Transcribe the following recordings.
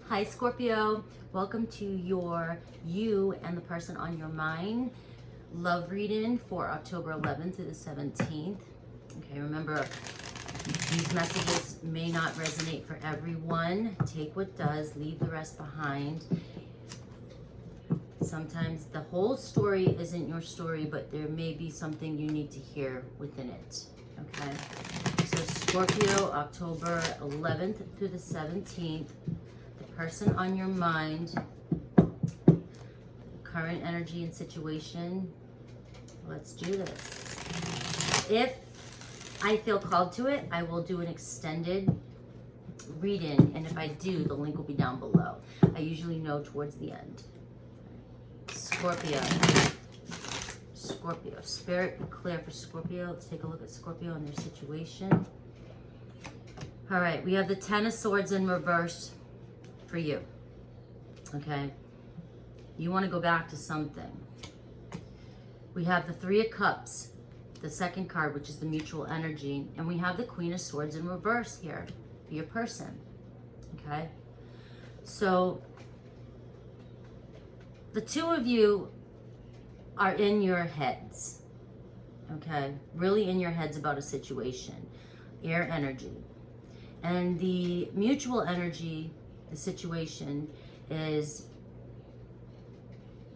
Hi Scorpio, welcome to your you and the person on your mind love reading for October 11th through the 17th. Okay, remember these messages may not resonate for everyone. Take what does, leave the rest behind. Sometimes the whole story isn't your story, but there may be something you need to hear within it. Okay, so Scorpio, October 11th through the 17th. Person on your mind, current energy and situation. Let's do this. If I feel called to it, I will do an extended reading, and if I do, the link will be down below. I usually know towards the end. Scorpio. Scorpio. Spirit, be clear for Scorpio. Let's take a look at Scorpio and their situation. All right, we have the Ten of Swords in reverse for you. Okay, you want to go back to something. We have the Three of Cups, the second card, which is the mutual energy, and we have the Queen of Swords in reverse here for your person. Okay, so the two of you are in your heads. Okay, really in your heads about a situation, air energy, and the mutual energy. The situation is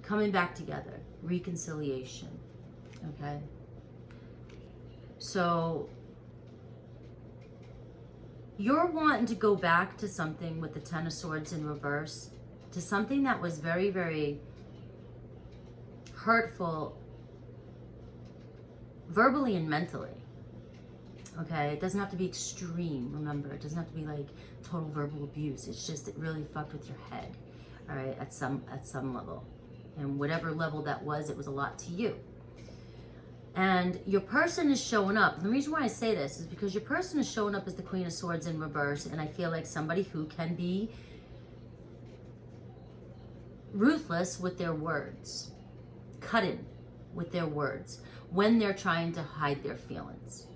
coming back together, reconciliation. Okay, so you're wanting to go back to something with the Ten of Swords in reverse, to something that was very, very hurtful verbally and mentally. Okay, it doesn't have to be extreme, remember. It doesn't have to be like total verbal abuse. It's just it really fucked with your head, all right, at some level. And whatever level that was, it was a lot to you. And your person is showing up. The reason why I say this is because your person is showing up as the Queen of Swords in reverse, and I feel like somebody who can be ruthless with their words, cutting with their words when they're trying to hide their feelings,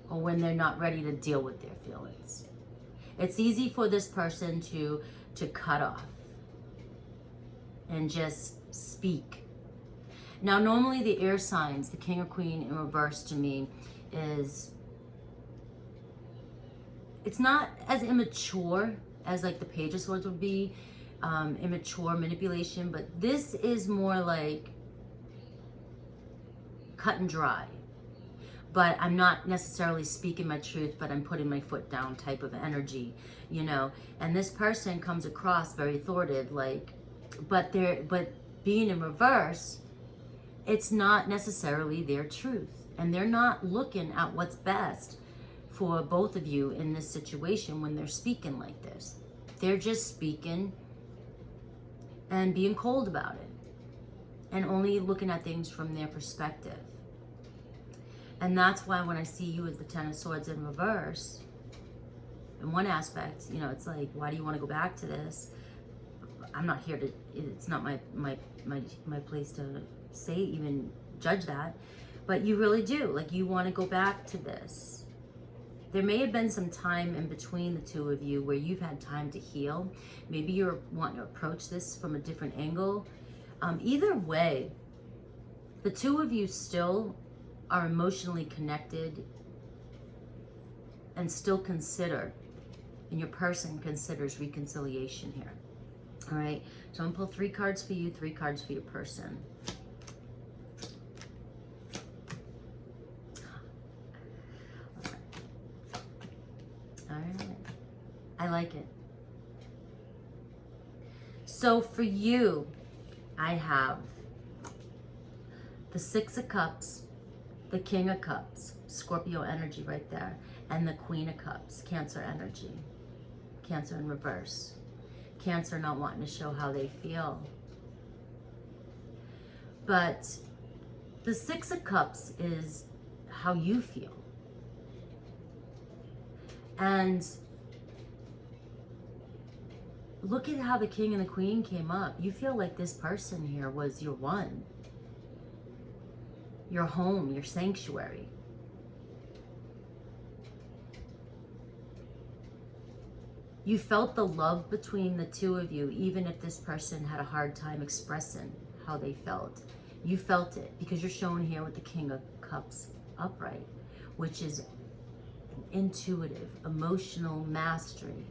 or when they're not ready to deal with their feelings. It's easy for this person to cut off and just speak. Now, normally the air signs, the King or Queen in reverse to me is, it's not as immature as like the Page of Swords would be, immature manipulation, but this is more like cut and dry. But I'm not necessarily speaking my truth, but I'm putting my foot down type of energy, you know. And this person comes across very authoritative, like, but being in reverse, it's not necessarily their truth. And they're not looking at what's best for both of you in this situation when they're speaking like this. They're just speaking and being cold about it, and only looking at things from their perspective. And that's why when I see you as the Ten of Swords in reverse, in one aspect, you know, it's like, why do you want to go back to this? I'm not here to, it's not my place to say, even judge that. But you really do, like, you want to go back to this. There may have been some time in between the two of you where you've had time to heal. Maybe you're wanting to approach this from a different angle. Either way, the two of you still are emotionally connected and still consider, and your person considers reconciliation here. All right, so I'm gonna pull 3 cards for you, 3 cards for your person. All right, I like it. So for you, I have the Six of Cups, the King of Cups, Scorpio energy right there, and the Queen of Cups, Cancer energy, Cancer in reverse. Cancer not wanting to show how they feel. But the Six of Cups is how you feel. And look at how the King and the Queen came up. You feel like this person here was your one, your home, your sanctuary. You felt the love between the two of you, even if this person had a hard time expressing how they felt. You felt it because you're shown here with the King of Cups upright, which is intuitive, emotional mastery,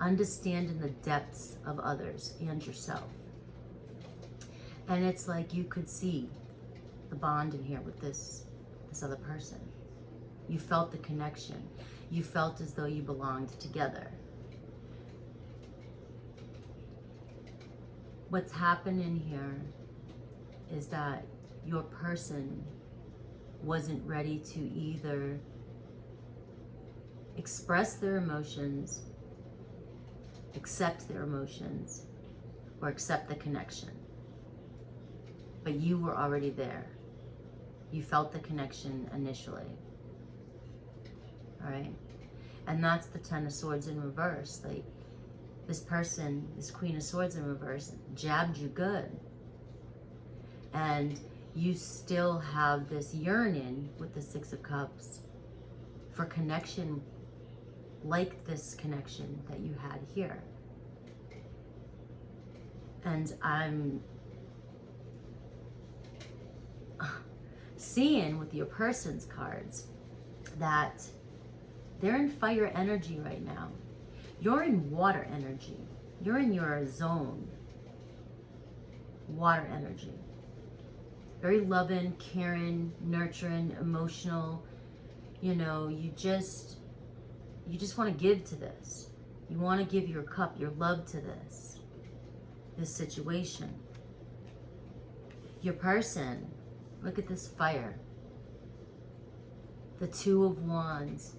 understanding the depths of others and yourself. And it's like you could see the bond in here with this other person. You felt the connection. You felt as though you belonged together. What's happening here is that your person wasn't ready to either express their emotions, accept their emotions, or accept the connection. But you were already there. You felt the connection initially. All right? And that's the Ten of Swords in reverse. Like, this person, this Queen of Swords in reverse, jabbed you good. And you still have this yearning with the Six of Cups for connection like this connection that you had here. And I'm seeing with your person's cards that they're in fire energy right now. You're in water energy. You're in your zone. Water energy. Very loving, caring, nurturing, emotional. You know, you just want to give to this. You want to give your cup, your love to this situation. Your person, look at this fire. The Two of Wands,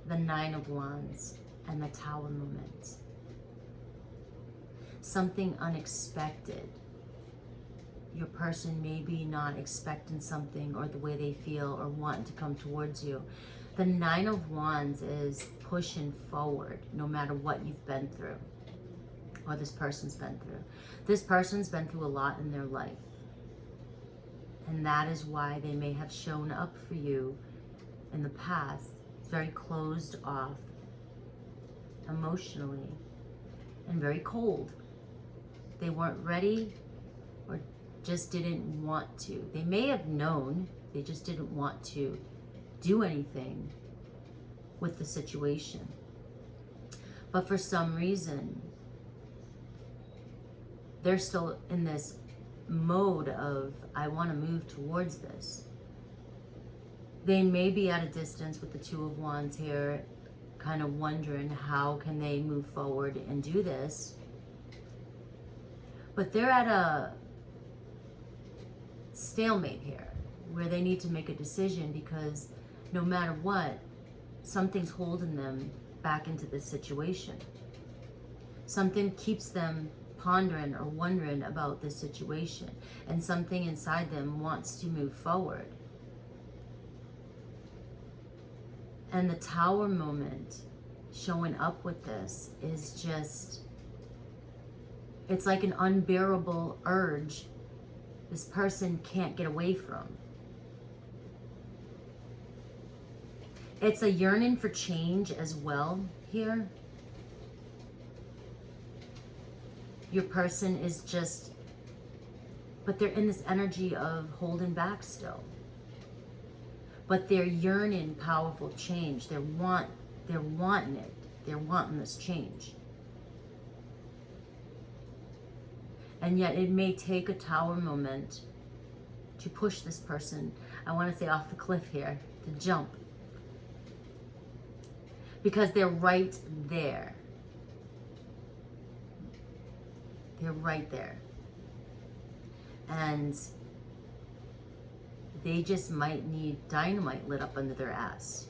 the Nine of Wands, and the Tower moment. Something unexpected. Your person may be not expecting something or the way they feel or wanting to come towards you. The Nine of Wands is pushing forward no matter what you've been through or this person's been through. This person's been through a lot in their life. And that is why they may have shown up for you in the past very closed off emotionally and very cold. They weren't ready or just didn't want to. They may have known, they just didn't want to do anything with the situation. But for some reason, they're still in this mode of, I want to move towards this. They may be at a distance with the Two of Wands here, kind of wondering how can they move forward and do this. But they're at a stalemate here where they need to make a decision because no matter what, something's holding them back into this situation. Something keeps them pondering or wondering about this situation, and something inside them wants to move forward. And the Tower moment showing up with this is just, it's like an unbearable urge this person can't get away from. It's a yearning for change as well here. Your person is just, but they're in this energy of holding back still. But they're yearning powerful change. They're wanting it. They're wanting this change. And yet it may take a Tower moment to push this person, I want to say off the cliff here, to jump. Because they're right there. They're right there. And they just might need dynamite lit up under their ass.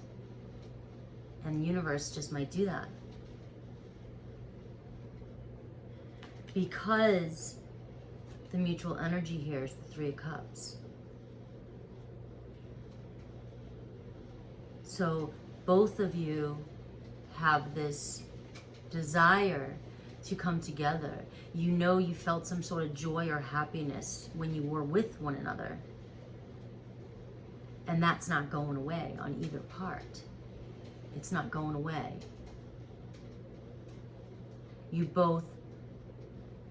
And the universe just might do that. Because the mutual energy here is the Three of Cups. So both of you have this desire to come together. You know you felt some sort of joy or happiness when you were with one another. And that's not going away on either part. It's not going away. you both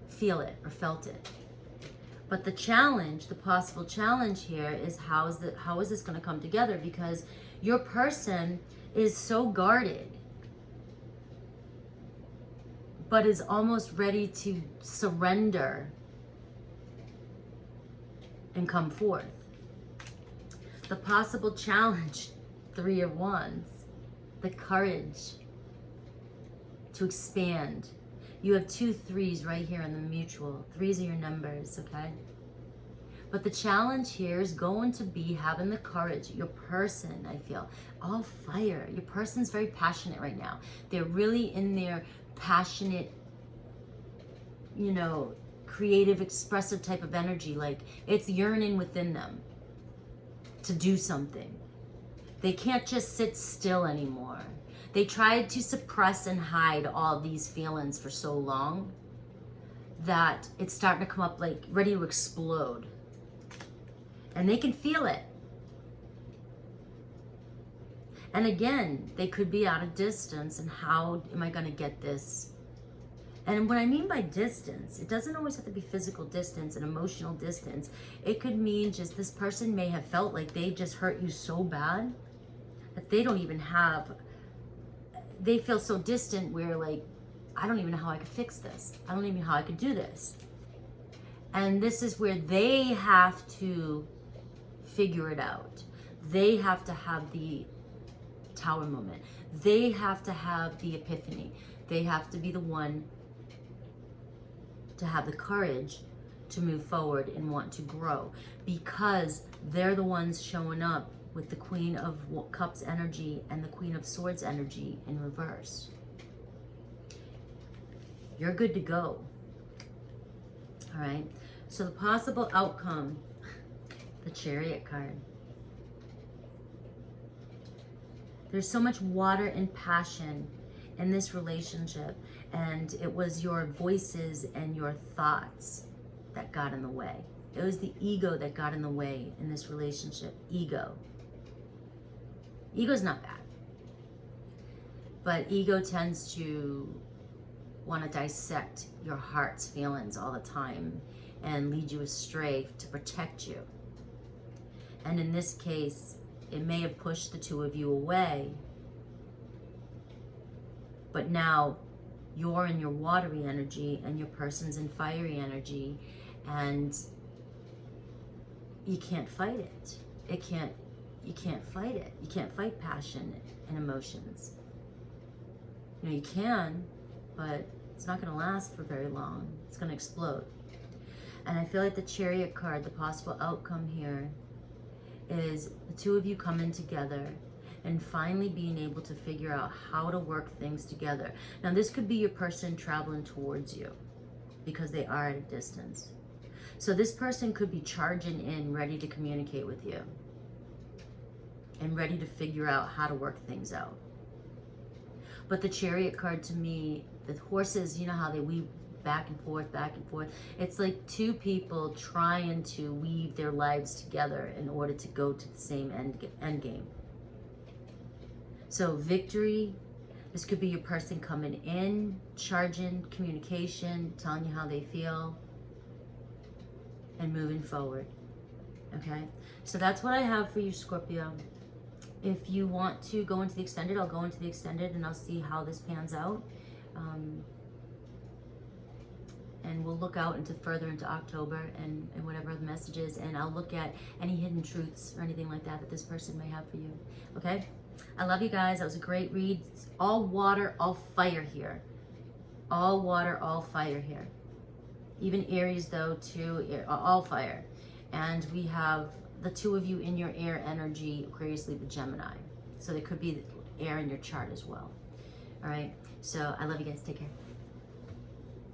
feel it or felt it. But the challenge, the possible challenge here is how is this going to come together? Because your person is so guarded, but is almost ready to surrender and come forth. The possible challenge, 3 of Wands, the courage to expand. You have 2 3s right here in the mutual. 3s are your numbers, okay? But the challenge here is going to be having the courage. Your person, I feel, all fire. Your person's very passionate right now. They're really in their passionate, you know, creative, expressive type of energy. Like, it's yearning within them to do something. They can't just sit still anymore. They tried to suppress and hide all these feelings for so long that it's starting to come up, like ready to explode. And they can feel it. And again, they could be out of distance, and how am I going to get this? And what I mean by distance, it doesn't always have to be physical distance and emotional distance. It could mean just this person may have felt like they just hurt you so bad that they don't even have, they feel so distant where, like, I don't even know how I could fix this. I don't even know how I could do this. And this is where they have to figure it out. They have to have the tower moment. They have to have the epiphany. They have to be the one to have the courage to move forward and want to grow, because they're the ones showing up with the Queen of Cups energy and the Queen of Swords energy in reverse. You're good to go. All right. So the possible outcome, the Chariot card. There's so much water and passion in this relationship, and it was your voices and your thoughts that got in the way. It was the ego that got in the way in this relationship. Ego. Ego's not bad, but ego tends to want to dissect your heart's feelings all the time and lead you astray to protect you. And in this case, it may have pushed the 2 of you away, but now you're in your watery energy and your person's in fiery energy, and you can't fight it. You can't fight it. You can't fight passion and emotions. You know, you can, but it's not going to last for very long. It's going to explode. And I feel like the Chariot card, the possible outcome here, is the 2 of you coming together and finally being able to figure out how to work things together. Now, this could be your person traveling towards you because they are at a distance. So this person could be charging in, ready to communicate with you and ready to figure out how to work things out. But the Chariot card, to me, the horses, you know how they weave back and forth, back and forth. It's like 2 people trying to weave their lives together in order to go to the same end game. So victory, this could be your person coming in, charging, communication, telling you how they feel, and moving forward. Okay, so that's what I have for you, Scorpio. If you want to go into the extended, I'll go into the extended and I'll see how this pans out. And we'll look out further into October and whatever the message is, and I'll look at any hidden truths or anything like that this person may have for you. Okay? I love you guys. That was a great read. It's all water, all fire here. All water, all fire here. Even Aries, though, too, all fire. And we have the 2 of you in your air energy, Aquarius, Libra, Gemini. So there could be air in your chart as well. All right? So I love you guys. Take care.